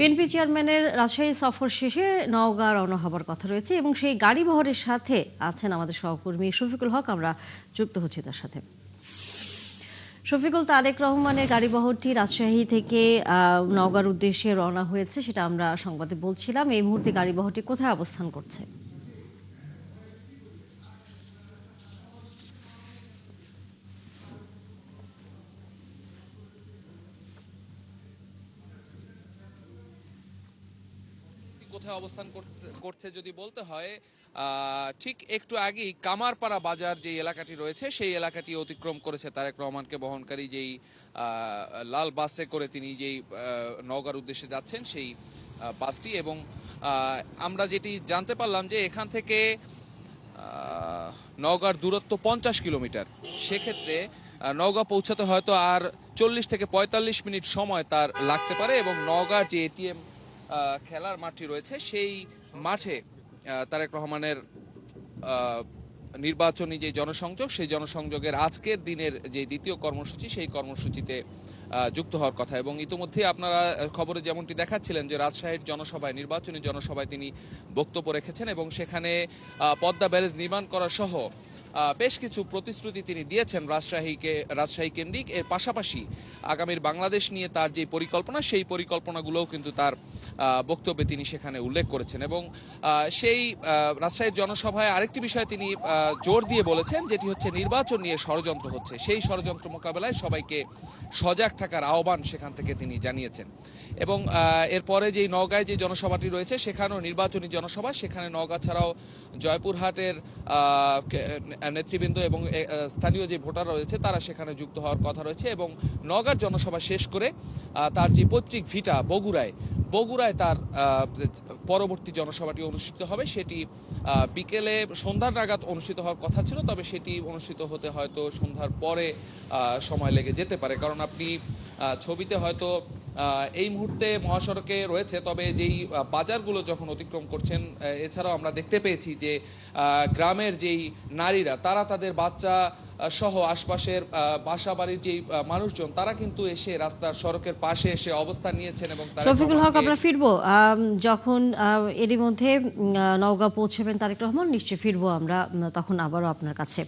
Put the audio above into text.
BNP চেয়ারম্যানের রাজশাহী সফর শেষে নওগাঁ রওনা হবার কথা রয়েছে এবং সেই গাড়ি বহরের সাথে আছেন আমাদের সহকর্মী শফিকুল হক। আমরা যুক্ত হচ্ছি তার সাথে। শফিকুল, তারেক রহমানের গাড়ি বহরটি রাজশাহী থেকে নওগাঁর উদ্দেশ্যে রওনা হয়েছে, সেটা আমরা সংবাদে বলছিলাম। এই মুহূর্তে গাড়ি বহরটি কোথায় অবস্থান করছে? কোথায় অবস্থান করছে যদি বলতে হয়, ঠিক একটু আগেই কামারপাড়া বাজার যে এলাকাটি রয়েছে সেই এলাকাটি অতিক্রম করেছে তারেক রহমানকে বহনকারী যেই লাল বাসে করে তিনি যেই নওগাঁর উদ্দেশ্যে যাচ্ছেন সেই বাসটি। এবং আমরা যেটি জানতে পারলাম যে এখান থেকে নওগাঁর দূরত্ব 50 কিলোমিটার। সেক্ষেত্রে নওগাঁ পৌঁছাতে হয়তো আর 40 থেকে 45 মিনিট সময় তার লাগতে পারে। এবং নওগাঁর যে এটিএম খেলার মাঠটি রয়েছে সেই মাঠে তারেক রহমানের নির্বাচনী যে জনসংযোগ, সেই জনসংযোগের আজকের দিনের যে দ্বিতীয় কর্মসূচি সেই কর্মসূচিতে যুক্ত হওয়ার কথা। এবং ইতিমধ্যে আপনারা খবরে যেমনটি দেখাচ্ছিলেন যে রাজশাহীর জনসভায়, নির্বাচনী জনসভায় তিনি বক্তব্য রেখেছেন এবং সেখানে পদ্মা ব্যারেজ নির্মাণ করা সহ বেশ কিছু প্রতিশ্রুতি তিনি দিয়েছেন রাজশাহী কেন্দ্রিক। এর পাশাপাশি আগামীর বাংলাদেশ নিয়ে তার যে পরিকল্পনা, সেই পরিকল্পনাগুলোও কিন্তু তার বক্তব্যে তিনি সেখানে উল্লেখ করেছেন। এবং সেই রাজশাহীর জনসভায় আরেকটি বিষয় তিনি জোর দিয়ে বলেছেন, যেটি হচ্ছে নির্বাচন নিয়ে ষড়যন্ত্র হচ্ছে, সেই ষড়যন্ত্র মোকাবেলায় সবাইকে সজাগ থাকার আহ্বান সেখান থেকে তিনি জানিয়েছেন। এবং এরপরে যেই নওগাঁয় যে জনসভাটি রয়েছে সেখানেও নির্বাচনী জনসভা, সেখানে নওগাঁ ছাড়াও জয়পুরহাটের নেতৃবৃন্দ এবং স্থানীয় যে ভোটার রয়েছে তারা সেখানে যুক্ত হওয়ার কথা রয়েছে। এবং নওগাঁর জনসভা শেষ করে তার যে পৈতৃক ভিটা বগুড়ায় তার পরবর্তী জনসভাটি অনুষ্ঠিত হবে। সেটি বিকেলে সন্ধ্যার নাগাদ অনুষ্ঠিত হওয়ার কথা ছিল, তবে সেটি অনুষ্ঠিত হতে হয়তো সন্ধ্যার পরে সময় লেগে যেতে পারে। কারণ আপনি ছবিতে হয়তো এই মুহূর্তে মহাসড়কে রয়েছে, তবে যেই বাজারগুলো যখন অতিক্রম করছেন, এছাড়াও আমরা দেখতে পেয়েছি যে গ্রামের যেই নারীরা তারা তাদের বাচ্চা সহ আশপাশের বাসা বাড়ির যেই মানুষজন তারা কিন্তু এসে রাস্তার সড়কের পাশে এসে অবস্থান নিয়েছেন। এবং শফিকুল হক, আমরা ফিরবো যখন এরই মধ্যে নওগাঁ পৌঁছবেন তারেক রহমান, নিশ্চয়ই ফিরবো আমরা তখন আবারও আপনার কাছে।